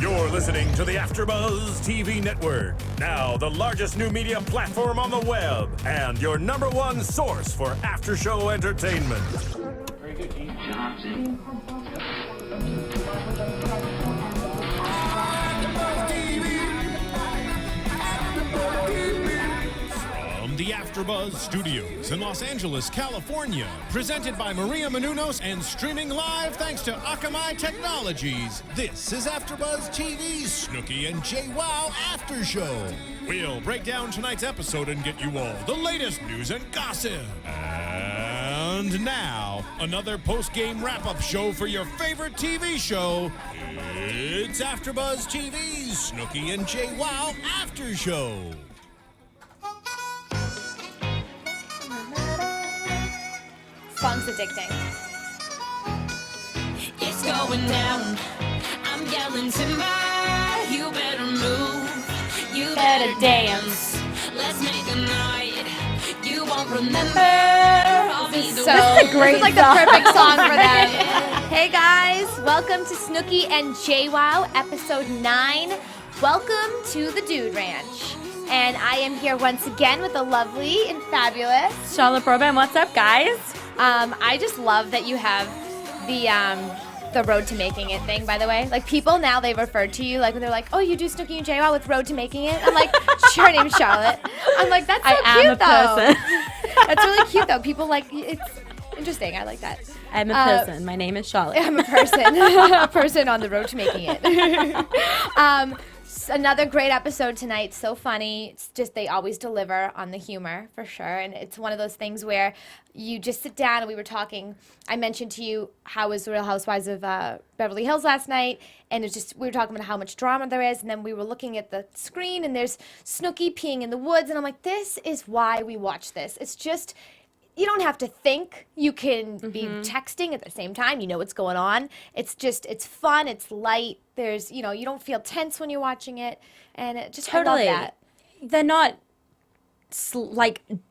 You're listening to the AFTERBUZZ TV network, now the largest new media platform on the web, and your #1 source for after-show entertainment. Very good, Keith. From the AFTERBUZZ Studios in Los Angeles, California, presented by Maria Menounos and streaming live thanks to Akamai Technologies. This is AFTERBUZZ TV's Snooki and Jwoww After Show. We'll break down tonight's episode and get you all the latest news and gossip. And now, another post-game wrap-up show for your favorite TV show. It's AFTERBUZZ TV's Snooki and Jwoww After Show. Song's addicting. It's going down. I'm yelling timber. You better move. You better dance. Let's make a night. You won't remember. I'll be the one. This is like the perfect song for them. Hey guys, welcome to Snooki and Jwoww, episode 9. Welcome to the Dude Ranch. And I am here once again with the lovely and fabulous Charlotte Broadbent. What's up, guys? I just love that you have the road to making it thing, by the way. Like, people now, they refer to you, like, when they're like, oh, you do Snooki and Jwoww with road to making it? I'm like, sure, name's Charlotte. I'm like, that's so cute, though. That's really cute, though. People, like, it's interesting. I like that. I'm a person. My name is Charlotte. I'm a person. A person on the road to making it. Another great episode tonight. So funny. It's just, they always deliver on the humor, for sure. And it's one of those things where you just sit down, and we were talking. I mentioned to you how was the Real Housewives of Beverly Hills last night, and it's just, we were talking about how much drama there is, and then we were looking at the screen, and there's Snooki peeing in the woods, and I'm like, this is why we watch this. It's just, you don't have to think. You can be texting at the same time. You know what's going on. It's just, it's fun. It's light. There's, you don't feel tense when you're watching it. And it just, Totally. I love that. They're not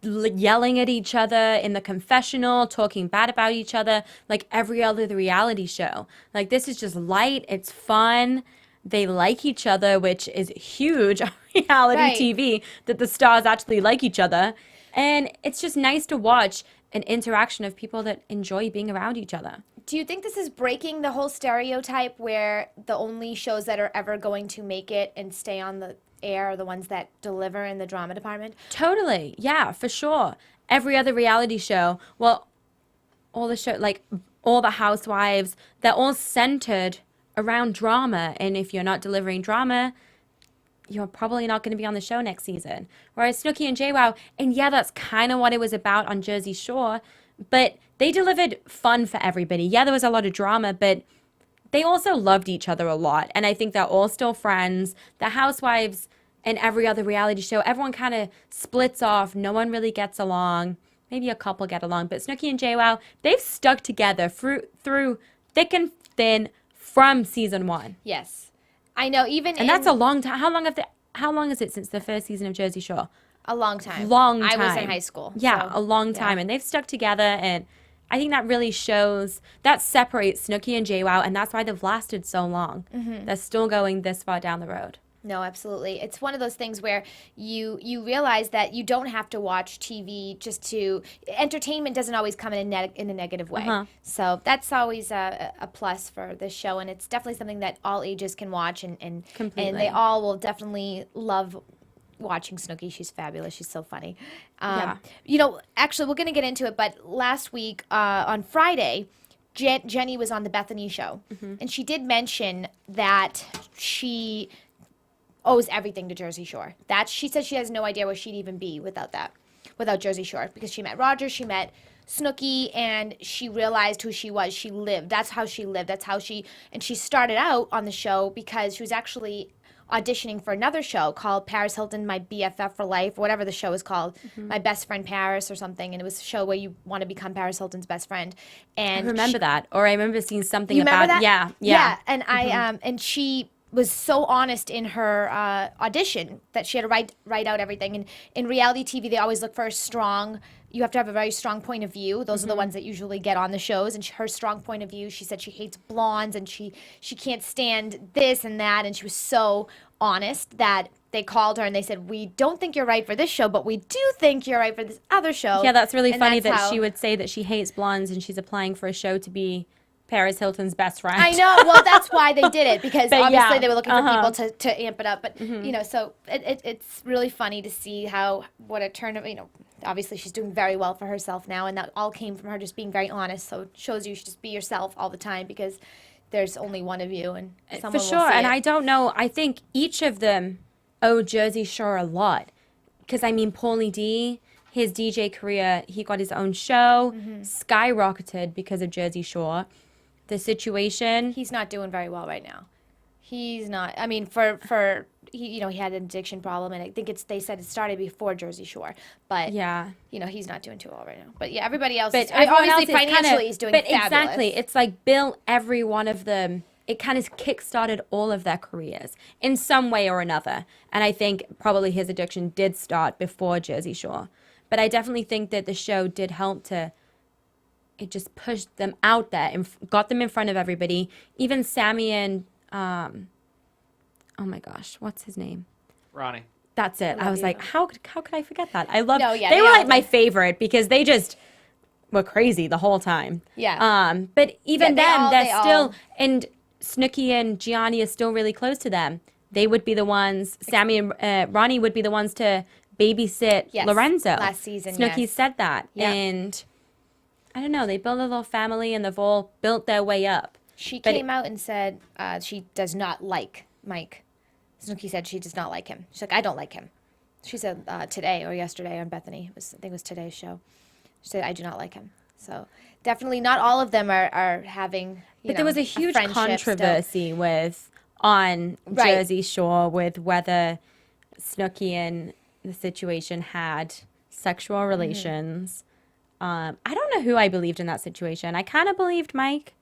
yelling at each other in the confessional, talking bad about each other like every other reality show. Like, this is just light. It's fun. They like each other, which is huge on reality TV, that the stars actually like each other. And it's just nice to watch an interaction of people that enjoy being around each other. Do you think this is breaking the whole stereotype where the only shows that are ever going to make it and stay on the air are the ones that deliver in the drama department? Totally. Yeah, for sure. Every other reality show, well, all the show, like all the Housewives, they're all centered around drama. And if you're not delivering drama, you're probably not going to be on the show next season. Whereas Snooki and Jwoww, and yeah, that's kind of what it was about on Jersey Shore, but they delivered fun for everybody. Yeah, there was a lot of drama, but they also loved each other a lot. And I think they're all still friends. The Housewives and every other reality show, everyone kind of splits off. No one really gets along. Maybe a couple get along. But Snooki and Jwoww, they've stuck together through thick and thin from season 1. Yes. I know, and that's a long time. How long is it since the first season of Jersey Shore? A long time. Long time. I was in high school. Yeah, so, a long time. Yeah. And they've stuck together, and I think that really shows, that separates Snooki and Jwoww, and that's why they've lasted so long. They're still going this far down the road. No, absolutely. It's one of those things where you realize that you don't have to watch TV just to, entertainment doesn't always come in a negative way. So that's always a plus for this show, and it's definitely something that all ages can watch, and they all will definitely love watching Snooki. She's fabulous. She's so funny. Actually, we're going to get into it, but last week on Friday, Jenny was on the Bethenny show, and she did mention that she owes everything to Jersey Shore. That she said she has no idea where she'd even be without Jersey Shore, because she met Roger, she met Snooki, and she realized who she was. She lived. That's how she lived. And she started out on the show because she was actually auditioning for another show called Paris Hilton, My BFF for Life, or whatever the show is called, My Best Friend Paris or something, and it was a show where you want to become Paris Hilton's best friend. And I remember that, or I remember seeing something you about remember that? Yeah. And and she was so honest in her audition that she had to write out everything. And in reality TV, they always look for a strong. You have to have a very strong point of view. Those are the ones that usually get on the shows. And her strong point of view, she said she hates blondes and she can't stand this and that. And she was so honest that they called her and they said, we don't think you're right for this show, but we do think you're right for this other show. Yeah, that's really And funny that's that how- she would say that she hates blondes and she's applying for a show to be Paris Hilton's best friend. I know. Well, that's why they did it, because But obviously yeah, they were looking for people to amp it up. But you know, so it's really funny to see what a turn of, you know. Obviously, she's doing very well for herself now, and that all came from her just being very honest. So it shows you should just be yourself all the time, because there's only one of you, and someone For sure. will see And it. I don't know. I think each of them owe Jersey Shore a lot. Because, I mean, Paulie D, his DJ career, he got his own show, skyrocketed because of Jersey Shore. The situation. He's not doing very well right now. He's not. I mean, he had an addiction problem, and I think they said it started before Jersey Shore, but Yeah. he's not doing too well right now. But yeah, everybody else. But Is, everyone obviously, else is financially, is doing But fabulous. exactly. It's like Bill, every one of them, it kind of kick-started all of their careers in some way or another. And I think probably his addiction did start before Jersey Shore. But I definitely think that the show did help it just pushed them out there and got them in front of everybody. Even Sammy and, oh my gosh, what's his name? Ronnie. That's it. I Love was you. like, how could I forget that? I love. No, yeah, they they were all like my did. favorite because they just were crazy the whole time. Yeah. But even Yeah, they're still, and Snooki and Gianni are still really close to them. They would be the ones. Sammy and Ronnie would be the ones to babysit Yes, Lorenzo last season, Snooki yes. said that, Yeah. and I don't know. They built a little family, and they've all built their way up. She But came out and said she does not like Mike. Snooki said she does not like him. She's like, I don't like him. She said today or yesterday on Bethenny. I think it was today's show. She said, I do not like him. So definitely not all of them are having, But there was a huge friendship still. controversy on Right. Jersey Shore with whether Snooki and the situation had sexual Mm-hmm. relations. I don't know who I believed in that situation. I kind of believed Mike,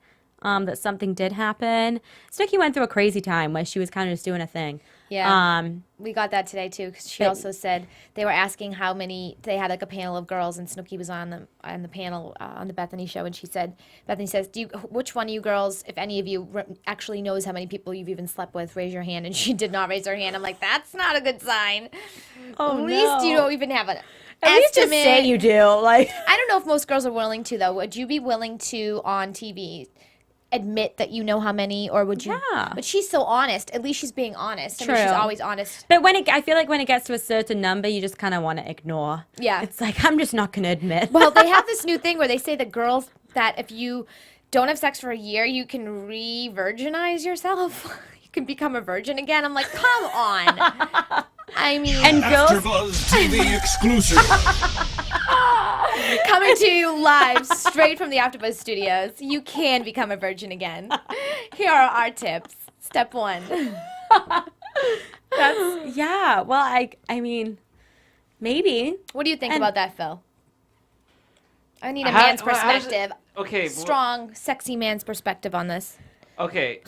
that something did happen. Snooki went through a crazy time where she was kind of just doing a thing. Yeah. We got that today too, because she but- also said they were asking how many. They had like a panel of girls, and Snooki was on the panel on the Bethenny show, and Bethenny says, which one of you girls, if any of you actually knows how many people you've even slept with, raise your hand. And she did not raise her hand. I'm like, that's not a good sign. Oh, At least you no. don't even have an At least just estimate. say you do. Like, I don't know if most girls are willing to, though. Would you be willing to on TV admit that you know how many, or would you? Yeah. But she's so honest. At least she's being honest. I mean, she's True. always honest. but I feel like when it gets to a certain number, you just kind of want to ignore. Yeah. It's like, I'm just not going to admit. Well, they have this new thing where they say that girls, that if you don't have sex for a year, you can re-virginize yourself. You can become a virgin again. I'm like, come on. I mean, and girls, AfterBuzz TV exclusive. coming to you live straight from the AfterBuzz studios, you can become a virgin again. Here are our tips. Step 1. yeah. Well, I mean, maybe. What do you think And- about that, Phil? I need a How- man's well, how's it- perspective. Okay. Strong, sexy man's perspective on this. Okay.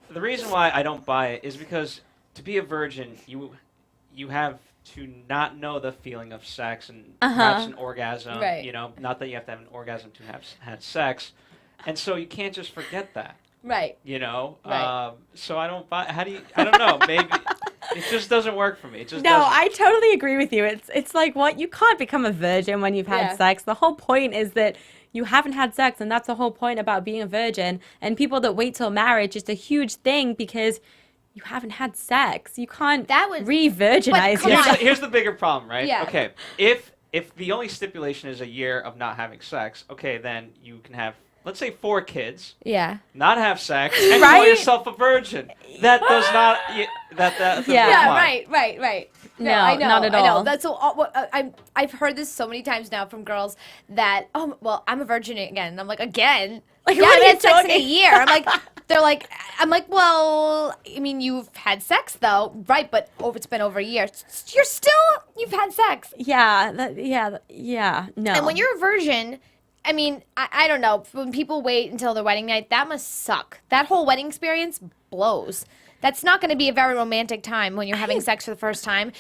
The reason why I don't buy it is because to be a virgin, you have to not know the feeling of sex and perhaps an orgasm. Right. You know, not that you have to have an orgasm to have had sex, and so you can't just forget that. Right. You know. Right. So I don't buy. How do you? I don't know. Maybe it just doesn't work for me. It just No, doesn't. I totally agree with you. It's like what you can't become a virgin when you've had Yeah. sex. The whole point is that you haven't had sex, and that's the whole point about being a virgin. And people that wait till marriage is a huge thing because you haven't had sex. You can't That would- re-virginize But come yourself. on. Here's the bigger problem, right? Yeah. Okay. If the only stipulation is a year of not having sex, okay, then you can have, let's say, 4 kids, Yeah. not have sex, and Right? call yourself a virgin. That does not. That doesn't Yeah. work Yeah, fine. right. No, I know, not at I know. all. That's so. I've heard this so many times now from girls that, oh, well, I'm a virgin again. And I'm like, again? Like, yeah, what I are you had sex in a talking- year. I'm like, well, I mean, you've had sex though, right? But it's been over a year. You've had sex. Yeah, no. And when you're a virgin, I mean, I don't know. When people wait until their wedding night, that must suck. That whole wedding experience blows. That's not going to be a very romantic time when you're having sex for the first time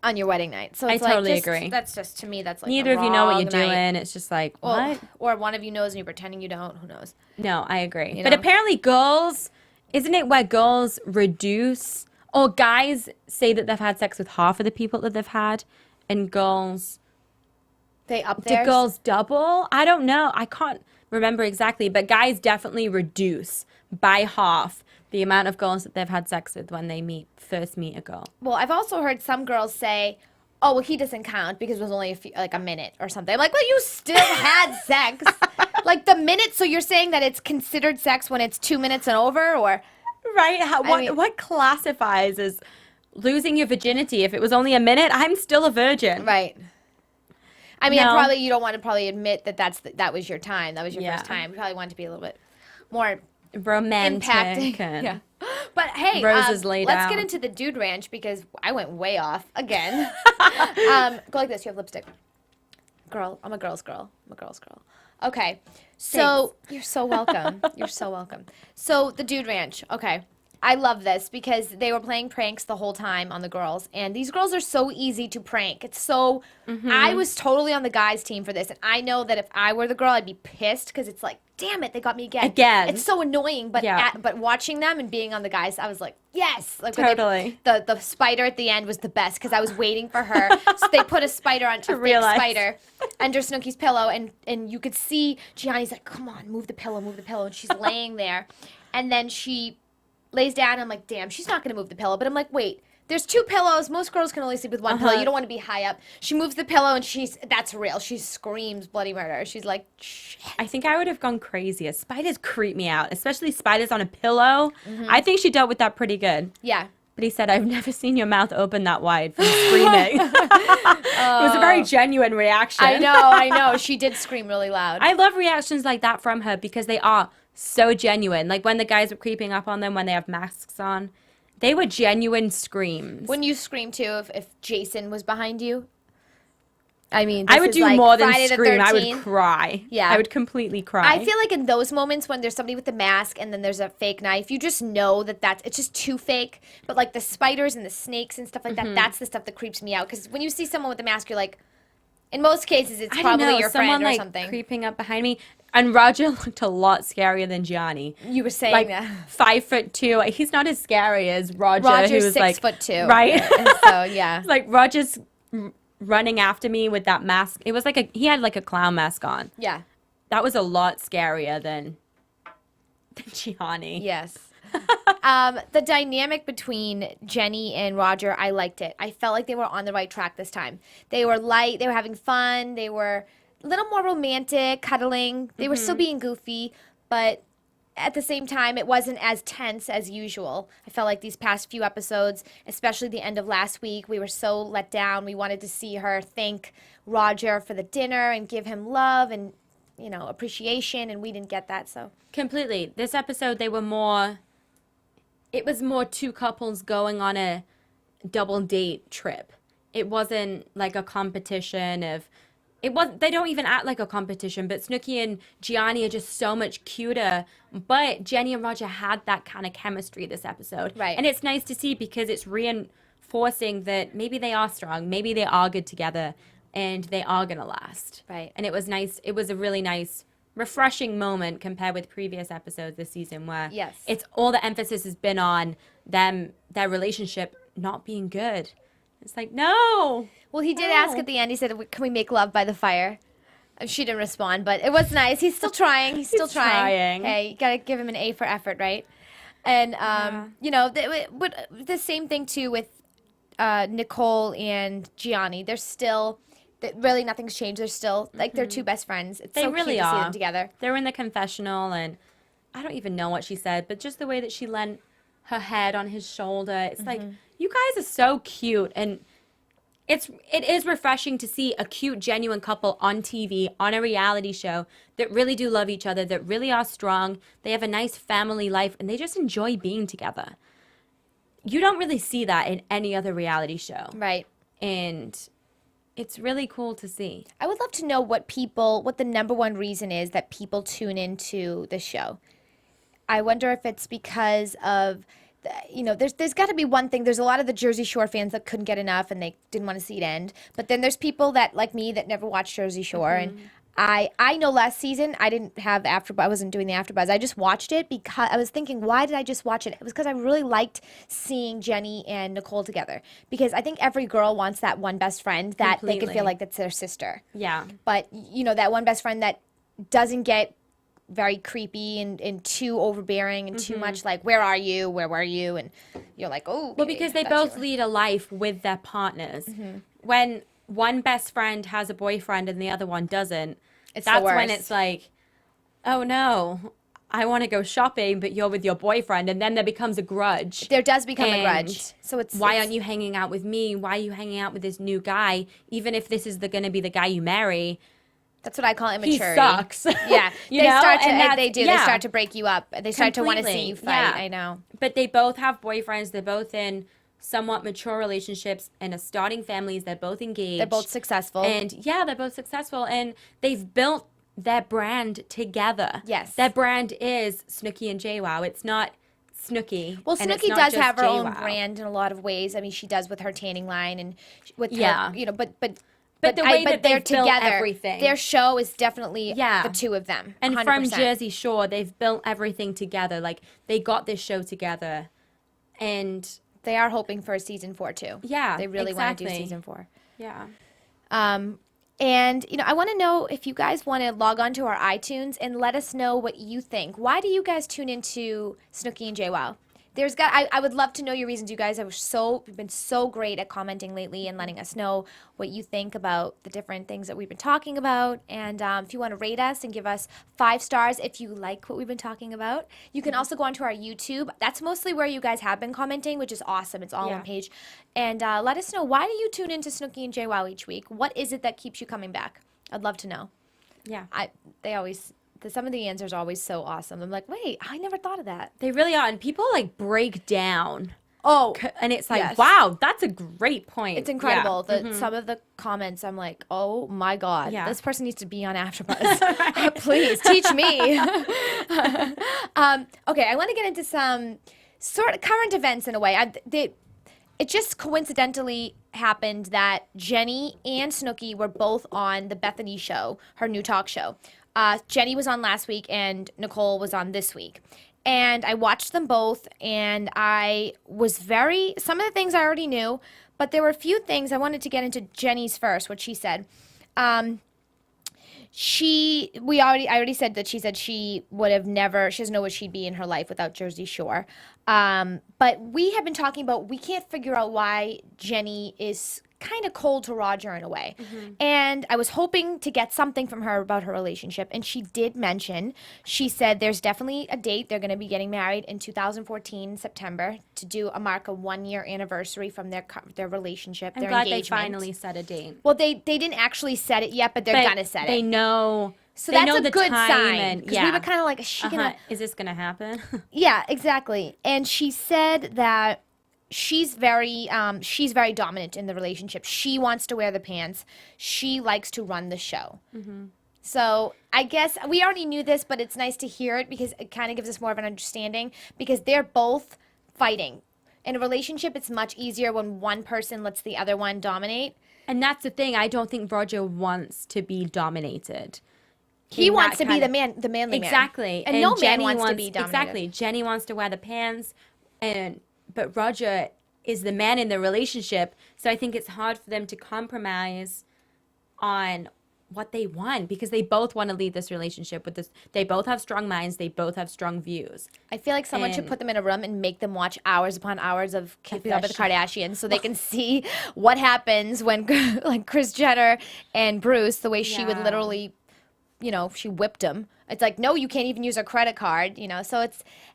on your wedding night. So it's I totally just, agree. That's just, to me, that's like Neither the of you know what wrong you're doing. night. It's just like, Well, what? or one of you knows and you're pretending you don't. Who knows? No, I agree. You But know? apparently girls, isn't it where girls reduce, or guys say that they've had sex with half of the people that they've had, and girls, They up do there. girls double? I don't know. I can't remember exactly, but guys definitely reduce by half the amount of girls that they've had sex with when they first meet a girl. Well, I've also heard some girls say, "Oh, well, he doesn't count because it was only a minute or something." I'm like, well, you still had sex, like the minute. So you're saying that it's considered sex when it's 2 minutes and over, or Right? mean- What classifies as losing your virginity? If it was only a minute, I'm still a virgin. right? I mean, No. you don't want to probably admit that that was your time. That was your Yeah. first time. You probably want to be a little bit more Romantic. impacting. and- Yeah. But hey, Roses laid let's out. get into the dude ranch because I went way off again. Go like this. You have lipstick. Girl, I'm a girl's girl. I'm a girl's girl. Okay. So you're so welcome. You're so welcome. So the dude ranch. Okay. I love this because they were playing pranks the whole time on the girls, and these girls are so easy to prank. It's so. I was totally on the guys' team for this, and I know that if I were the girl, I'd be pissed because it's like, damn it, they got me again. Again. It's so annoying, but Yeah. but watching them and being on the guys, I was like, yes, like when Totally. the spider at the end was the best because I was waiting for her. So they put a spider on a fake realize. spider under Snooki's pillow, and you could see Gianni's like, come on, move the pillow, and she's laying there, and then she lays down. And I'm like, damn, she's not gonna move the pillow, but I'm like, wait. There's 2 pillows. Most girls can only sleep with one pillow. You don't want to be high up. She moves the pillow and that's real. She screams bloody murder. She's like, shit. I think I would have gone crazier. Spiders creep me out, especially spiders on a pillow. Mm-hmm. I think she dealt with that pretty good. Yeah. But he said, I've never seen your mouth open that wide from screaming. It was a very genuine reaction. I know. She did scream really loud. I love reactions like that from her because they are so genuine. Like when the guys were creeping up on them when they have masks on. They were genuine screams. Wouldn't you scream too if Jason was behind you? I mean, I this would is do like more than Friday the scream. I 13th. would cry. Yeah. I would completely cry. I feel like in those moments when there's somebody with the mask and then there's a fake knife, you just know that it's just too fake. But like the spiders and the snakes and stuff like Mm-hmm. that, that's the stuff that creeps me out. Because when you see someone with a mask, you're like, in most cases, it's I don't probably know, your someone friend or like something. creeping up behind me. And Roger looked a lot scarier than Gianni. You were saying Like that. 5'2". He's not as scary as Roger. Roger's who was 6'2". Right. And so, yeah. It's like Roger's running after me with that mask. It was like he had like a clown mask on. Yeah. That was a lot scarier than Gianni. Yes. The dynamic between Jenny and Roger, I liked it. I felt like they were on the right track this time. They were light, they were having fun, they were a little more romantic, cuddling. They were still being goofy, but at the same time, it wasn't as tense as usual. I felt like these past few episodes, especially the end of last week, we were so let down. We wanted to see her thank Roger for the dinner and give him love and, appreciation, and we didn't get that, so. Completely. This episode, it was more 2 couples going on a double date trip. It wasn't like a competition they don't even act like a competition, but Snooki and Gianni are just so much cuter. But Jenny and Roger had that kind of chemistry this episode. Right. And it's nice to see because it's reinforcing that maybe they are strong, maybe they are good together, and they are going to last. Right. And it was nice. It was a really nice, refreshing moment compared with previous episodes this season where Yes. it's all the emphasis has been on their relationship not being good. It's like, no. Well, he did ask at the end, he said, can we make love by the fire? She didn't respond, but it was nice. He's still trying. He's still trying. Hey, you got to give him an A for effort, right? And, the same thing, too, with Nicole and Gianni. They're still, really nothing's changed. They're still, they're 2 best friends. It's They so really cute to see are. them together. They were in the confessional, and I don't even know what she said, but just the way that she leant her head on his shoulder. It's like, you guys are so cute, and it is refreshing to see a cute, genuine couple on TV, on a reality show, that really do love each other, that really are strong. They have a nice family life, and they just enjoy being together. You don't really see that in any other reality show. Right. And it's really cool to see. I would love to know what the number one reason is that people tune into the show. I wonder if it's because of, there's got to be one thing. There's a lot of the Jersey Shore fans that couldn't get enough and they didn't want to see it end. But then there's people that, like me, that never watched Jersey Shore. And I know last season I didn't have I wasn't doing the AfterBuzz. I just watched it because I was thinking, why did I just watch it? It was because I really liked seeing Jenny and Nicole together. Because I think every girl wants that one best friend that they can feel like that's their sister. Yeah. But, that one best friend that doesn't get very creepy and too overbearing and too much like, where are you? Where were you? And you're like, oh. Okay, well, because they both lead a life with their partners. When one best friend has a boyfriend and the other one doesn't, that's when it's like, oh no, I want to go shopping, but you're with your boyfriend, and then there becomes a grudge. There does become a grudge. So why aren't you hanging out with me? Why are you hanging out with this new guy? Even if this is going to be the guy you marry. That's what I call immaturity. He sucks. Yeah, They start to break you up. They start to want to see you fight. Yeah. I know. But they both have boyfriends. They're both in somewhat mature relationships and are starting families. They're both engaged. They're both successful. And they're both successful. And they've built their brand together. Yes. Their brand is Snooki and Jwoww. It's not Snooki. Well, and Snooki it's not does just have her own Jwoww. brand in a lot of ways. I mean, she does with her tanning line and with Yeah. her, But the way that they're they've built together. everything. Their show is definitely the two of them. And 100%. from Jersey Shore, they've built everything together. Like, they got this show together. And they are hoping for a season 4 too. Yeah, they really want to do exactly. season 4. Yeah. And I want to know if you guys want to log on to our iTunes and let us know what you think. Why do you guys tune into Snooki and Jwoww? I would love to know your reasons. You guys have been so great at commenting lately and letting us know what you think about the different things that we've been talking about. And if you want to rate us and give us 5 stars if you like what we've been talking about, you can also go onto our YouTube. That's mostly where you guys have been commenting, which is awesome. It's all on page. And let us know, why do you tune into Snooki and Jwoww each week? What is it that keeps you coming back? I'd love to know. Yeah. Some of the answers are always so awesome. I'm like, wait, I never thought of that. They really are. And people like break down. Oh. And it's like, yes. wow, that's a great point. It's incredible. Some of the comments, I'm like, oh my God, this person needs to be on AfterBuzz. Please teach me. Okay, I want to get into some sort of current events in a way. It just coincidentally happened that Jenny and Snooki were both on the Bethenny show, her new talk show. Jenny was on last week and Nicole was on this week. And I watched them both and some of the things I already knew, but there were a few things I wanted to get into. Jenny's first, what she said. I already said that she said she doesn't know what she'd be in her life without Jersey Shore. But we have been talking about, we can't figure out why Jenny is kind of cold to Roger in a way. And I was hoping to get something from her about her relationship. And she did mention, she said there's definitely a date. They're going to be getting married in 2014, September, to mark a 1-year anniversary from their relationship, their engagement. They finally set a date. Well, they didn't actually set it yet, but they're going to set it. They know. So they that's know a the good time sign. Because we were kind of like, is she going to... Is this going to happen? Yeah, exactly. And she said that she's very dominant in the relationship. She wants to wear the pants. She likes to run the show. So I guess we already knew this, but it's nice to hear it because it kind of gives us more of an understanding, because they're both fighting. In a relationship, it's much easier when one person lets the other one dominate. And that's the thing. I don't think Roger wants to be dominated. He wants to be the manly man. Exactly. And no man wants to be dominated. Exactly. Jenny wants to wear the pants, but Roger is the man in the relationship. So I think it's hard for them to compromise on what they want, because they both want to lead this relationship with this. They both have strong minds. They both have strong views. I feel like someone should put them in a room and make them watch hours upon hours of Keeping Up with the Kardashians so they can see what happens when, like, Kris Jenner and Bruce, the way she would literally, she whipped him. It's like, no, you can't even use a credit card, So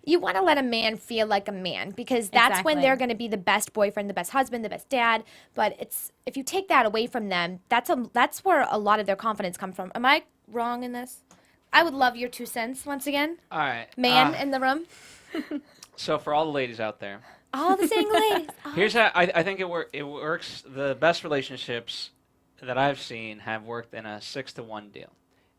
you want to let a man feel like a man, because that's when they're going to be the best boyfriend, the best husband, the best dad. But if you take that away from them, that's where a lot of their confidence comes from. Am I wrong in this? I would love your 2 cents once again. All right. Man in the room. So for all the ladies out there, all the single ladies. here's how I think it works. The best relationships that I've seen have worked in a 6-to-1 deal,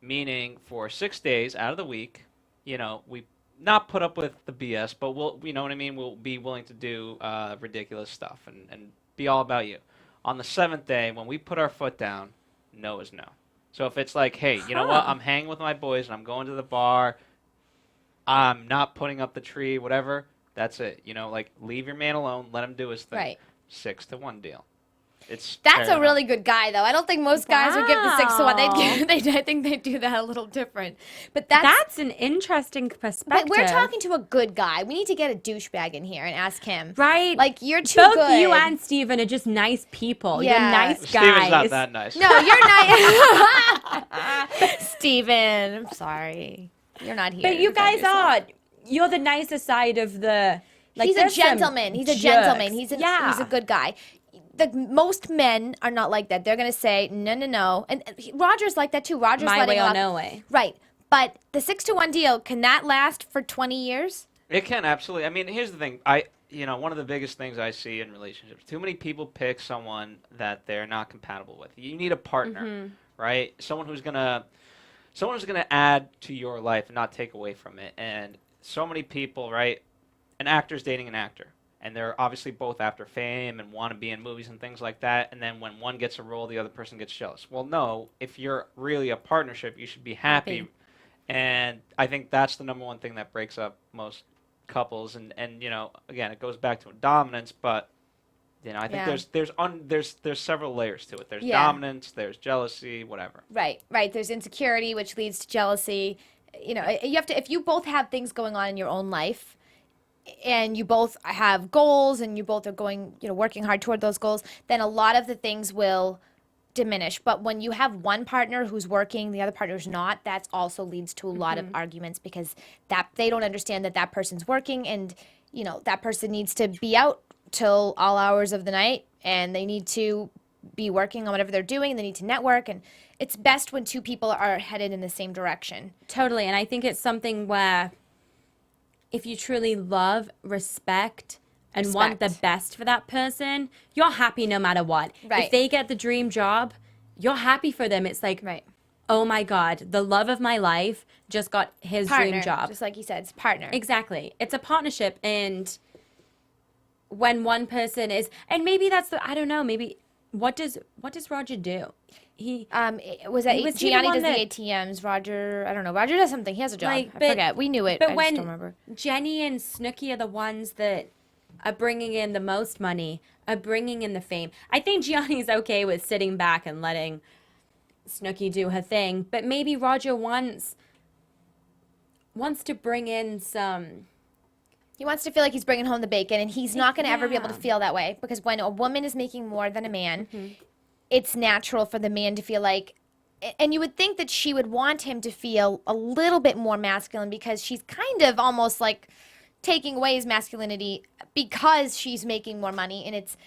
meaning for 6 days out of the week, we not put up with the BS, but you know what I mean? We'll be willing to do ridiculous stuff and be all about you. On the 7th day, when we put our foot down, no is no. So if it's like, hey, you know what? I'm hanging with my boys and I'm going to the bar. I'm not putting up the tree, whatever. That's it. Leave your man alone. Let him do his thing. Right. 6-to-1 deal. That's a really good guy, though. I don't think most guys would give the 6-to-1. I think they do that a little different. But that's an interesting perspective. But we're talking to a good guy. We need to get a douchebag in here and ask him. Right. Like, you're too Both good. you and Steven are just nice people. Yeah. You're nice guys. Steven's not that nice. No, you're nice. Steven, I'm sorry. You're not here. But you guys are. You're the nicer side of the... he's a gentleman. He's a gentleman. He's a good guy. Most men are not like that. They're going to say, no. And Roger's like that, too. Roger's my letting way or off. no way. Right. But the 6-to-1 deal, can that last for 20 years? It can, absolutely. I mean, here's the thing. One of the biggest things I see in relationships, too many people pick someone that they're not compatible with. You need a partner, right? Someone who's going to add to your life and not take away from it. And so many people, right? An actor's dating an actor. And they're obviously both after fame and want to be in movies and things like that. And then when one gets a role, the other person gets jealous. Well, no. If you're really a partnership, you should be happy. And I think that's the number one thing that breaks up most couples. And again, it goes back to dominance. But I think there's several layers to it. There's dominance. There's jealousy. Whatever. Right. There's insecurity, which leads to jealousy. You have to. If you both have things going on in your own life, and you both have goals and you both are going, working hard toward those goals, then a lot of the things will diminish. But when you have one partner who's working, the other partner's not, that also leads to a lot of arguments because that they don't understand that person's working and, that person needs to be out till all hours of the night and they need to be working on whatever they're doing. They need to network, and it's best when two people are headed in the same direction. Totally. And I think it's something where if you truly love, respect, and want the best for that person, you're happy no matter what. Right. If they get the dream job, you're happy for them. It's like, oh my God, the love of my life just got his dream job. Just like you said, it's partner. Exactly. It's a partnership. And when one person is, and maybe that's I don't know, maybe, what does Roger do? Gianni does the ATMs. Roger, I don't know. Roger does something. He has a job. I forget. We knew it. But I when just don't remember. Jenny and Snooki are the ones that are bringing in the most money, are bringing in the fame. I think Gianni's okay with sitting back and letting Snooki do her thing, but maybe Roger wants to bring in some. He wants to feel like he's bringing home the bacon, and he's not going to ever be able to feel that way because when a woman is making more than a man, it's natural for the man to feel like, and you would think that she would want him to feel a little bit more masculine because she's kind of almost like taking away his masculinity because she's making more money, and it's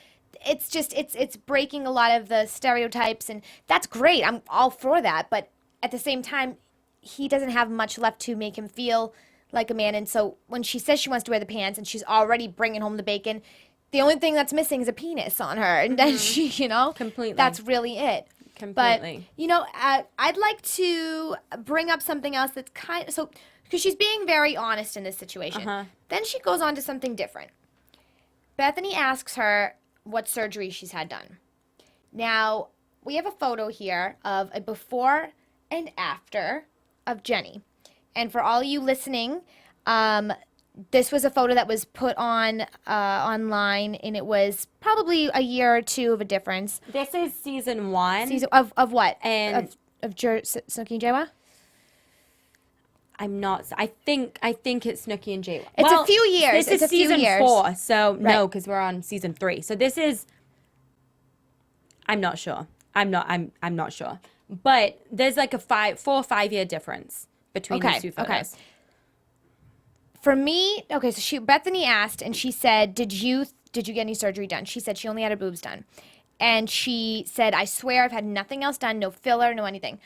breaking a lot of the stereotypes, and that's great. I'm all for that, but at the same time, he doesn't have much left to make him feel like a man, and so when she says she wants to wear the pants and she's already bringing home the bacon, the only thing that's missing is a penis on her, and then she, completely. That's really it. Completely. But, I'd like to bring up something else that's because she's being very honest in this situation. Then she goes on to something different. Bethenny asks her what surgery she's had done. Now, we have a photo here of a before and after of Jenny. And for all you listening, this was a photo that was put on online, and it was probably a year or two of a difference. This is season 1. Season of what? And of Snooki Jwoww? I'm not. I think it's Snooki and Jwoww. It's a few years. This is season 4, so no, because we're on season 3. So this is. I'm not sure. I'm not sure. But there's like a 4 or 5 year difference between these two photos. Okay. For me, so Bethenny asked, and she said, "Did you get any surgery done?" She said she only had her boobs done, and she said, "I swear I've had nothing else done, no filler, no anything."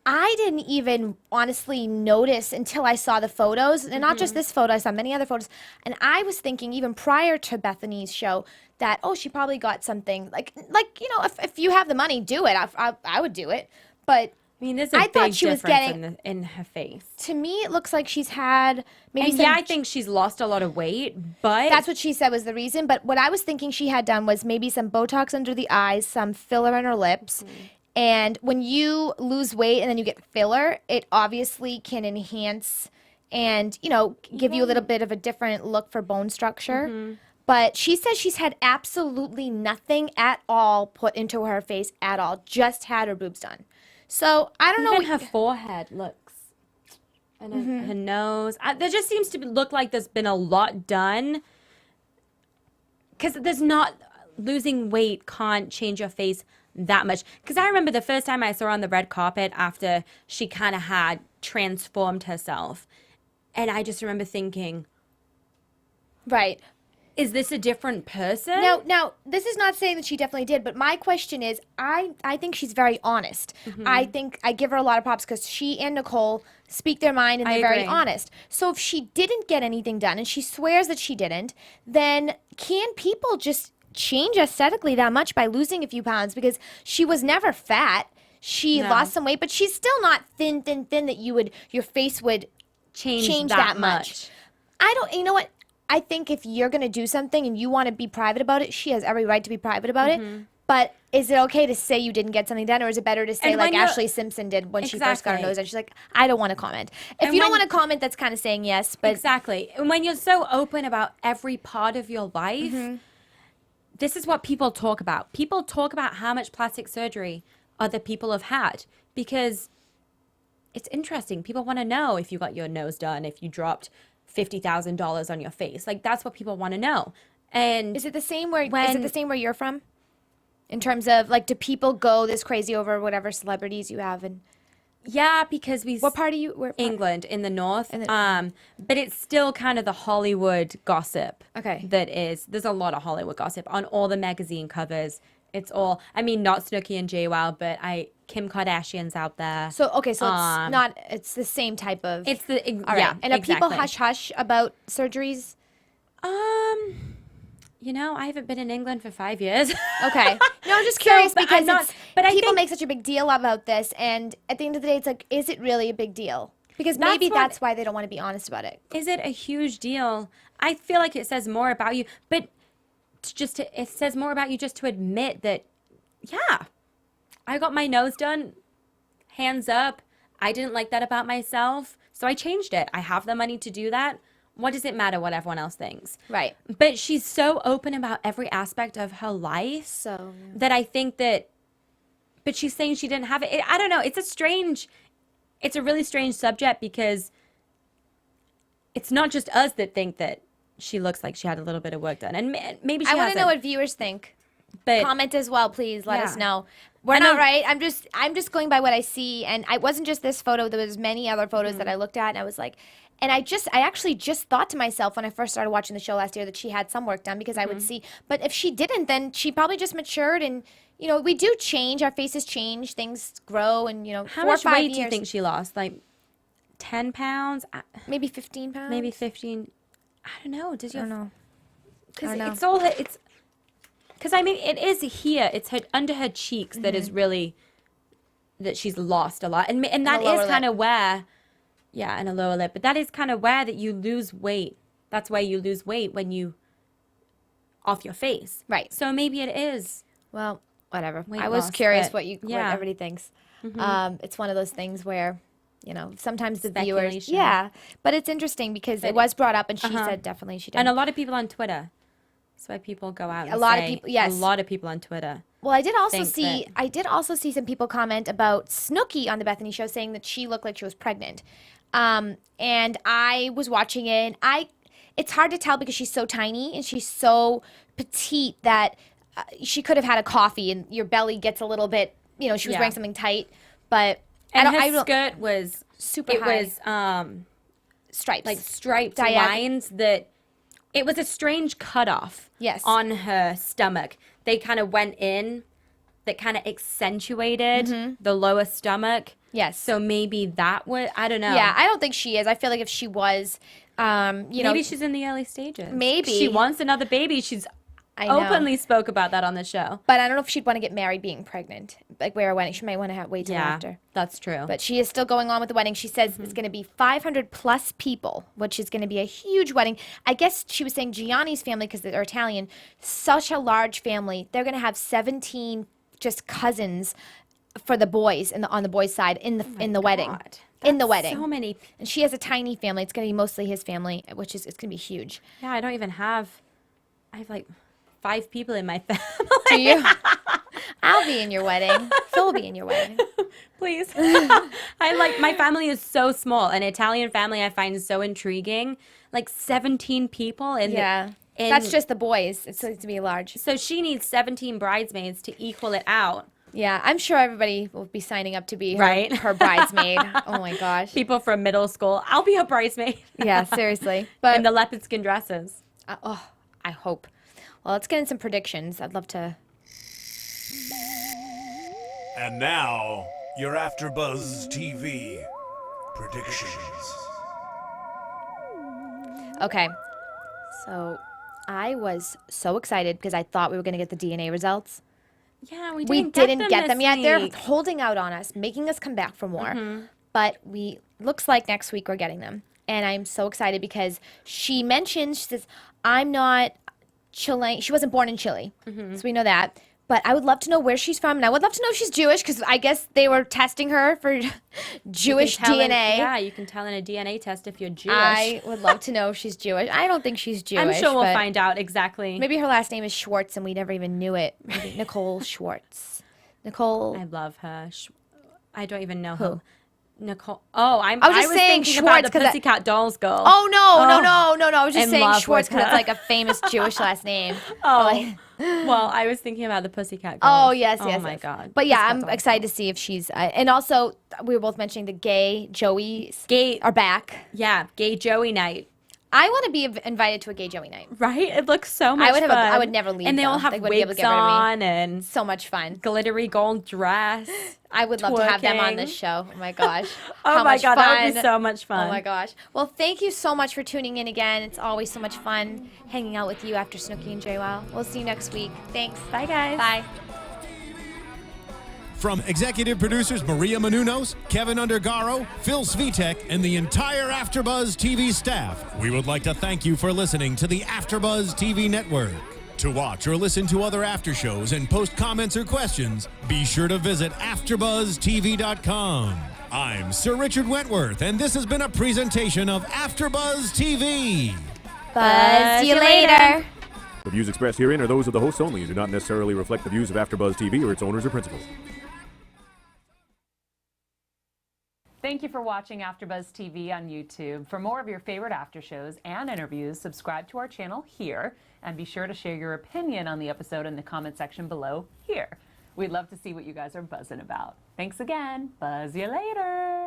I didn't even honestly notice until I saw the photos, and not just this photo, I saw many other photos, and I was thinking even prior to Bethenny's show that, oh, she probably got something, like you know, if you have the money, do it. I would do it, but I mean, there's a I big thought she was difference getting, in her face. to me, it looks like she's had maybe And some, yeah, I think she's lost a lot of weight, but that's what she said was the reason, but what I was thinking she had done was maybe some Botox under the eyes, some filler in her lips. And when you lose weight and then you get filler, it obviously can enhance and, you know, give you a little bit of a different look for bone structure. But she says she's had absolutely nothing at all put into her face at all, just had her boobs done. So I don't know. even her forehead looks, and her nose. There just seems to look like there's been a lot done. Because there's not, losing weight can't change your face that much. Because I remember the first time I saw her on the red carpet after she kind of had transformed herself. And I just remember thinking, Right. is this a different person? Now, this is not saying that she definitely did, but my question is, I think she's very honest. I think I give her a lot of props because she and Nicole speak their mind and I they're very agree. honest. So if she didn't get anything done and she swears that she didn't, then can people just change aesthetically that much by losing a few pounds? Because she was never fat. She No. lost some weight, but she's still not thin that your face would change that much. I don't, you know what? I think if you're going to do something and you want to be private about it, she has every right to be private about it. But is it okay to say you didn't get something done, or is it better to say And like when you're- Ashley Simpson did when she first got her Exactly. nose done? She's like, I don't want to comment. If And you don't when- want to comment, that's kind of saying yes. But Exactly. And when you're so open about every part of your life, this is what people talk about. People talk about how much plastic surgery other people have had because it's interesting. People want to know if you got your nose done, if you dropped $50,000 on your face. Like, that's what people want to know. And is it the same where when- you're from? In terms of like, do people go this crazy over whatever celebrities you have? And yeah, because what part are you? Where? England in the north. In the- But it's still kind of the Hollywood gossip. Okay. There's a lot of Hollywood gossip on all the magazine covers. It's all, I mean, not Snooki and Jwoww, but Kim Kardashian's out there. So okay, so it's not. It's the same type of. It's the, all right. yeah, And are people exactly. hush hush about surgeries? You know, I haven't been in England for 5 years. Okay. No, I'm just curious but I'm because not- but I people think- make such a big deal about this, and at the end of the day, it's like, is it really a big deal? Because That's maybe what- that's why they don't want to be honest about it. Is it a huge deal? I feel like it says more about you, but it says more about you just to admit that, yeah, I got my nose done, hands up. I didn't like that about myself, so I changed it. I have the money to do that. What does it matter what everyone else thinks? Right. But she's so open about every aspect of her life So, that I think that, but she's saying she didn't have it. I don't know. It's a really strange subject because it's not just us that think that she looks like she had a little bit of work done. And maybe she I want to know hasn't, what viewers think. but Comment as well, please. Let us Yeah. know. We're I not know- right. I'm just going by what I see, and I wasn't just this photo. There was many other photos that I looked at, and I was like, and I actually just thought to myself when I first started watching the show last year that she had some work done because I would see. But if she didn't, then she probably just matured, and you know, we do change. Our faces change, things grow, and you know, how 4 or much 5 weight years, do you think she lost? Like 10 pounds? maybe 15 pounds, Maybe 15? I don't know. Does I your don't know. Because I know. it's all it's because I mean it is here. It's her under her cheeks that is really that she's lost a lot, and that the lower is kind lip. of where, yeah, and a lower lip. But that is kind of where that you lose weight. That's why you lose weight when you off your face. Right. So maybe it is. Well, whatever. Weight I was loss, curious but what yeah. everybody thinks. It's one of those things where, you know, sometimes the viewers, Speculation. yeah, but it's interesting because it was brought up, and she said definitely she did. And a lot of people on Twitter. That's why people go out. And A lot of say- people- yes. A lot of people on Twitter. Well, I did also think see some people comment about Snooki on the Bethenny show, saying that she looked like she was pregnant. And I was watching it. It's hard to tell because she's so tiny and she's so petite that she could have had a coffee and your belly gets a little bit. You know, she was Yeah. wearing something tight, but And I her don't. skirt was Super It high. was Stripes. like striped Diag- lines that it was a strange cutoff Yes. on her stomach. They kind of went in that kind of accentuated the lower stomach. Yes. So maybe that would, I don't know. Yeah, I don't think she is. I feel like if she was, you know, Maybe she's in the early stages. Maybe. She wants another baby. She's I know. openly spoke about that on the show. But I don't know if she'd want to get married being pregnant. Like wear a wedding. She might want to wait till after. That's true. But she is still going on with the wedding. She says it's going to be 500 plus people, which is going to be a huge wedding. I guess she was saying Gianni's family, because they're Italian, such a large family. They're going to have 17 just cousins for the boys on the boys' side in the wedding. In the wedding. So many. And she has a tiny family. It's going to be mostly his family, which is it's going to be huge. Yeah, I don't even have. I have like 5 people in my family. Do you? I'll be in your wedding. Phil will be in your wedding. Please. I like, my family is so small. An Italian family I find so intriguing. Like 17 people. That's just the boys. It's going to be large. So she needs 17 bridesmaids to equal it out. Yeah, I'm sure everybody will be signing up to be her bridesmaid. Oh my gosh. People from middle school. I'll be a bridesmaid. Yeah, seriously. But in the leopard skin dresses. I hope. Well, let's get in some predictions. I'd love to. And now, your AfterBuzz TV predictions. Okay. So I was so excited because I thought we were going to get the DNA results. Yeah, We didn't get them yet. They're holding out on us, making us come back for more. But looks like next week we're getting them. And I'm so excited because she says, I'm not Chilean. She wasn't born in Chile. So we know that. But I would love to know where she's from. And I would love to know if she's Jewish because I guess they were testing her for Jewish DNA. Yeah, you can tell in a DNA test if you're Jewish. I would love to know if she's Jewish. I don't think she's Jewish. I'm sure we'll find out exactly. Maybe her last name is Schwartz and we never even knew it. Maybe Nicole Schwartz. Nicole. I love her. I don't even know Who? Nicole. Oh, I was just saying thinking Schwartz about the Pussycat Dolls girl. Oh, no. I was just in saying love Schwartz with because it's her. like a famous Jewish last name. Well, I was thinking about the Pussycat Girls. Oh, yes. Oh, my God. But yeah, Pussycat I'm Dolls. excited to see if she's... and also, we were both mentioning the gay Joeys are back. Yeah, gay Joey night. I want to be invited to a gay Joey night. Right? It looks so much fun. I would never leave, And they all though. have They wouldn't be able to wigs get rid of me. on and So much fun. glittery gold dress. I would love to have them on twerking. this show. Oh my gosh. Oh How my much God, that would fun. be so much fun. Oh my gosh. Well, thank you so much for tuning in again. It's always so much fun hanging out with you after Snooki and Jwoww. We'll see you next week. Thanks. Bye, guys. Bye. From executive producers Maria Menounos, Kevin Undergaro, Phil Svitek, and the entire AfterBuzz TV staff, we would like to thank you for listening to the AfterBuzz TV network. To watch or listen to other after shows and post comments or questions, be sure to visit AfterBuzzTV.com. I'm Sir Richard Wentworth, and this has been a presentation of AfterBuzz TV. Buzz you later. The views expressed herein are those of the hosts only and do not necessarily reflect the views of AfterBuzz TV or its owners or principals. Thank you for watching AfterBuzz TV on YouTube. For more of your favorite after shows and interviews, subscribe to our channel here, and be sure to share your opinion on the episode in the comment section below here. We'd love to see what you guys are buzzing about. Thanks again. Buzz you later.